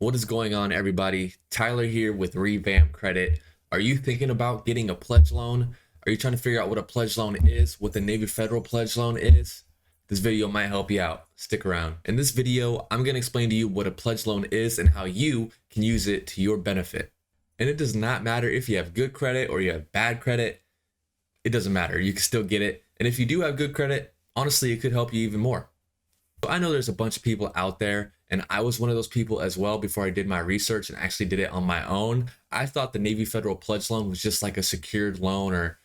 What is going on, everybody? Tyler here with Revamp Credit. Are you thinking about getting a pledge loan? Are you trying to figure out what a pledge loan is, what the Navy Federal pledge loan is? This video might help you out. Stick around. In this video, I'm going to explain to you what a pledge loan is and how you can use it to your benefit. And it does not matter if you have good credit or you have bad credit. It doesn't matter. You can still get it. And if you do have good credit, honestly, it could help you even more. So I know there's a bunch of people out there, and I was one of those people as well before I did my research and actually did it on my own. I thought the Navy Federal pledge loan was just like a secured loan or,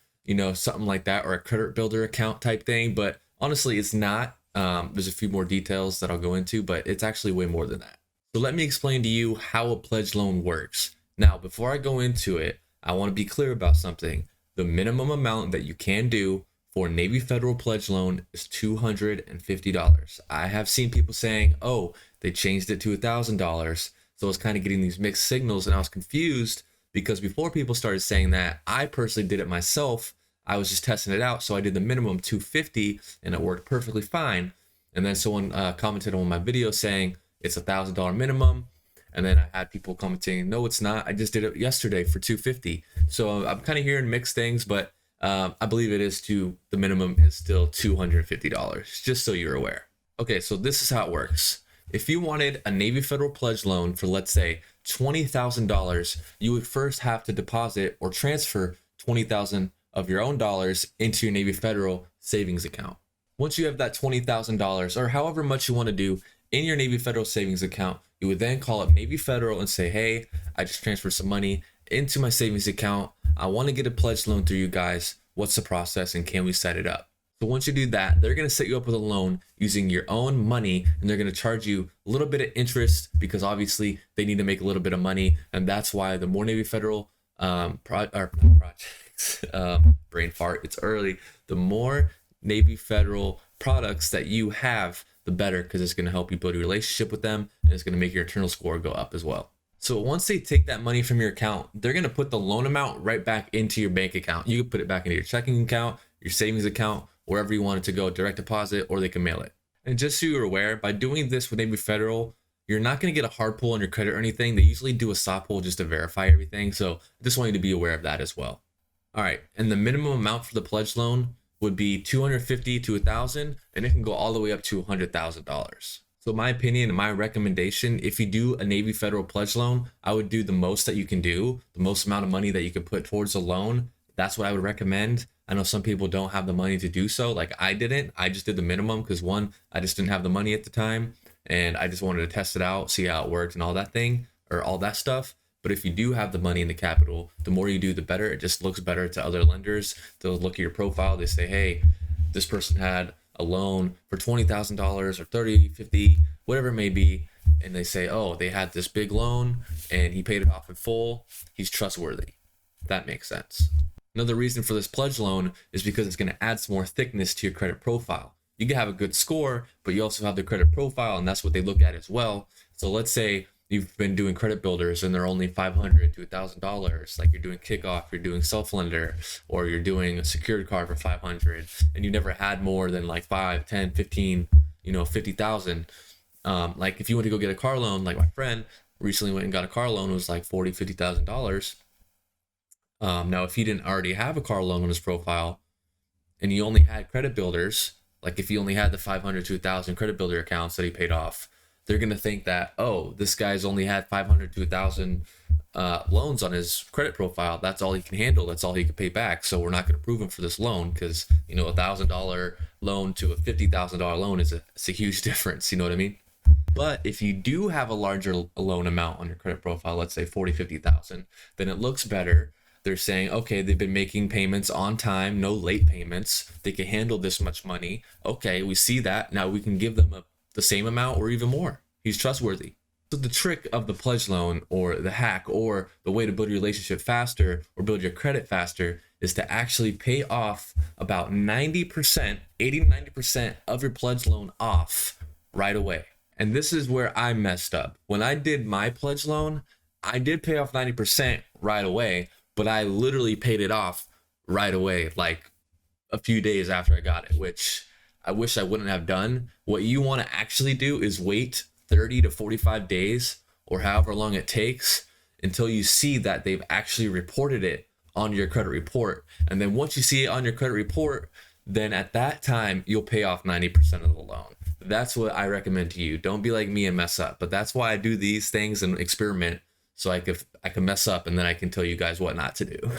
something like that, or a credit builder account type thing. But honestly, it's not. There's a few more details that I'll go into, but it's actually way more than that. So let me explain to you how a pledge loan works. Now, before I go into it, I want to be clear about something. The minimum amount that you can do for Navy Federal pledge loan is $250. I have seen people saying, oh, they changed it to $1,000. So I was kind of getting these mixed signals, and I was confused because before people started saying that, I personally did it myself. I was just testing it out. So I did the minimum $250 and it worked perfectly fine. And then someone commented on my video saying it's $1,000 minimum. And then I had people commenting, no, it's not. I just did it yesterday for $250. So I'm kind of hearing mixed things, but I believe the minimum is still $250, just so you're aware. Okay, so this is how it works. If you wanted a Navy Federal pledge loan for, let's say, $20,000, you would first have to deposit or transfer $20,000 of your own dollars into your Navy Federal savings account. Once you have that $20,000 or however much you want to do in your Navy Federal savings account, you would then call up Navy Federal and say, hey, I just transferred some money into my savings account. I want to get a pledge loan through you guys. What's the process and can we set it up? So once you do that, they're going to set you up with a loan using your own money, and they're going to charge you a little bit of interest because obviously they need to make a little bit of money. And that's why the more Navy Federal projects, brain fart, it's early, the more Navy Federal products that you have, the better, because it's going to help you build a relationship with them, and it's going to make your internal score go up as well. So once they take that money from your account, they're going to put the loan amount right back into your bank account. You can put it back into your checking account, your savings account, wherever you want it to go, direct deposit, or they can mail it. And just so you're aware, by doing this with Navy Federal, you're not going to get a hard pull on your credit or anything. They usually do a soft pull just to verify everything. So I just want you to be aware of that as well. All right. And the minimum amount for the pledge loan would be $250 to $1,000, and it can go all the way up to $100,000. So my opinion and my recommendation, if you do a Navy Federal pledge loan, I would do the most that you can do, the most amount of money that you can put towards a loan. That's what I would recommend. I know some people don't have the money to do so. Like I didn't. I just did the minimum because one, I just didn't have the money at the time, and I just wanted to test it out, see how it worked and all that thing, or all that stuff. But if you do have the money in the capital, the more you do, the better. It just looks better to other lenders. They'll look at your profile. They say, hey, this person had a loan for $20,000 or 30, 50, whatever it may be. And they say, oh, they had this big loan and he paid it off in full. He's trustworthy. That makes sense. Another reason for this pledge loan is because it's going to add some more thickness to your credit profile. You can have a good score, but you also have the credit profile, and that's what they look at as well. So let's say you've been doing credit builders and they're only $500 to $1,000, like you're doing kickoff, you're doing self-lender, or you're doing a secured card for $500, and you never had more than like 5, 10, 15, 50,000. Like if you want to go get a car loan, like my friend recently went and got a car loan, it was like $40,000, $50,000. Now, if he didn't already have a car loan on his profile and he only had credit builders, like if he only had the 500 to 1,000 credit builder accounts that he paid off, they're going to think that, oh, this guy's only had 500 to 1,000 loans on his credit profile. That's all he can handle. That's all he can pay back. So we're not going to approve him for this loan because, $1,000 loan to a $50,000 loan it's a huge difference. You know what I mean? But if you do have a larger loan amount on your credit profile, let's say 40, 50,000, then it looks better. They're saying, okay, they've been making payments on time, no late payments. They can handle this much money. Okay, we see that. Now we can give them the same amount or even more. He's trustworthy. So the trick of the pledge loan, or the hack, or the way to build your relationship faster or build your credit faster, is to actually pay off about 90%, 80 to 90% of your pledge loan off right away. And this is where I messed up. When I did my pledge loan, I did pay off 90% right away, but I literally paid it off right away, like a few days after I got it, which I wish I wouldn't have done. What you want to actually do is wait 30 to 45 days or however long it takes until you see that they've actually reported it on your credit report. And then once you see it on your credit report, then at that time you'll pay off 90% of the loan. That's what I recommend to you. Don't be like me and mess up. But that's why I do these things and experiment, so I can mess up and then I can tell you guys what not to do.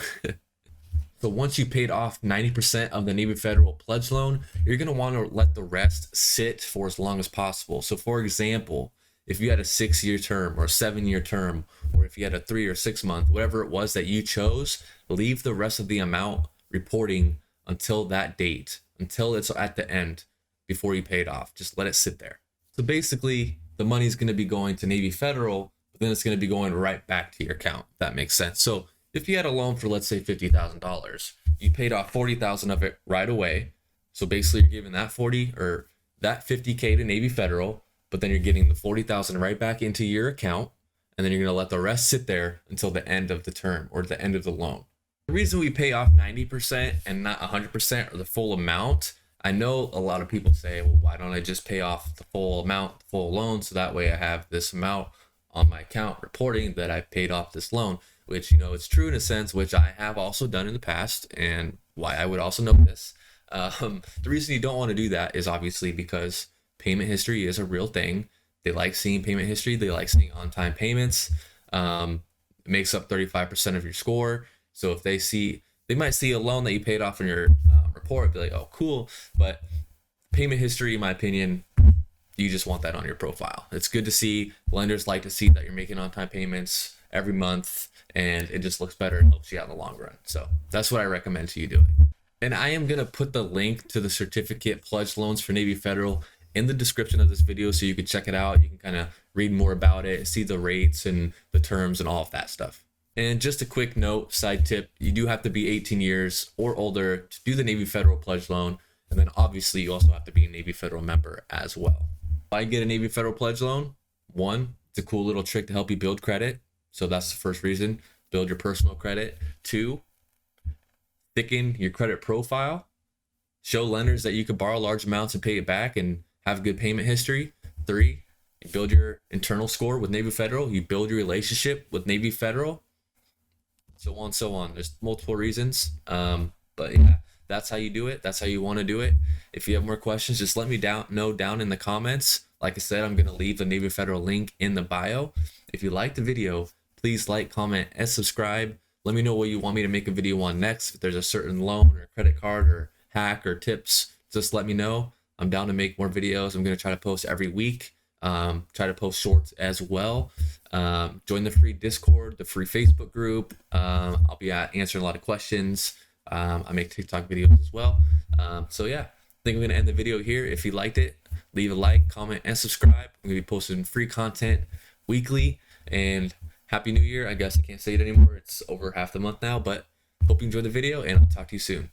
So once you paid off 90% of the Navy Federal pledge loan, you're going to want to let the rest sit for as long as possible. So for example, if you had a 6-year term or a 7-year term, or if you had a 3 or 6 month, whatever it was that you chose, leave the rest of the amount reporting until that date, until it's at the end before you pay it off. Just let it sit there. So basically the money's going to be going to Navy Federal, but then it's going to be going right back to your account, if that makes sense. So if you had a loan for, let's say, $50,000, you paid off $40,000 of it right away. So basically you're giving that 40 or that 50K to Navy Federal, but then you're getting the 40,000 right back into your account. And then you're going to let the rest sit there until the end of the term or the end of the loan. The reason we pay off 90% and not 100% or the full amount, I know a lot of people say, well, why don't I just pay off the full amount, the full loan, so that way I have this amount on my account reporting that I paid off this loan, which, it's true in a sense, which I have also done in the past, and why I would also know this. The reason you don't want to do that is obviously because payment history is a real thing. They like seeing payment history. They like seeing on-time payments. It makes up 35% of your score. So if they might see a loan that you paid off in your report, be like, oh, cool. But payment history, in my opinion, you just want that on your profile. It's good to see. Lenders like to see that you're making on-time payments every month, and it just looks better and helps you out in the long run. So that's what I recommend to you doing. And I am going to put the link to the certificate pledge loans for Navy Federal in the description of this video, so you can check it out. You can kind of read more about it, see the rates and the terms and all of that stuff. And just a quick note, side tip, you do have to be 18 years or older to do the Navy Federal pledge loan. And then obviously you also have to be a Navy Federal member as well. Why get a Navy Federal pledge loan? One, it's a cool little trick to help you build credit. So that's the first reason, build your personal credit. Two, thicken your credit profile. Show lenders that you could borrow large amounts and pay it back and have good payment history. Three, you build your internal score with Navy Federal. You build your relationship with Navy Federal. So on, so on. There's multiple reasons. But yeah, that's how you do it. That's how you want to do it. If you have more questions, just let me know down in the comments. Like I said, I'm going to leave the Navy Federal link in the bio. If you liked the video, please like, comment, and subscribe. Let me know what you want me to make a video on next. If there's a certain loan or credit card or hack or tips, just let me know. I'm down to make more videos. I'm going to try to post every week. Try to post shorts as well. Join the free Discord, the free Facebook group. I'll be answering a lot of questions. I make TikTok videos as well. So yeah, I think I'm going to end the video here. If you liked it, leave a like, comment, and subscribe. I'm going to be posting free content weekly. And Happy New Year. I guess I can't say it anymore. It's over half the month now, but hope you enjoyed the video, and I'll talk to you soon.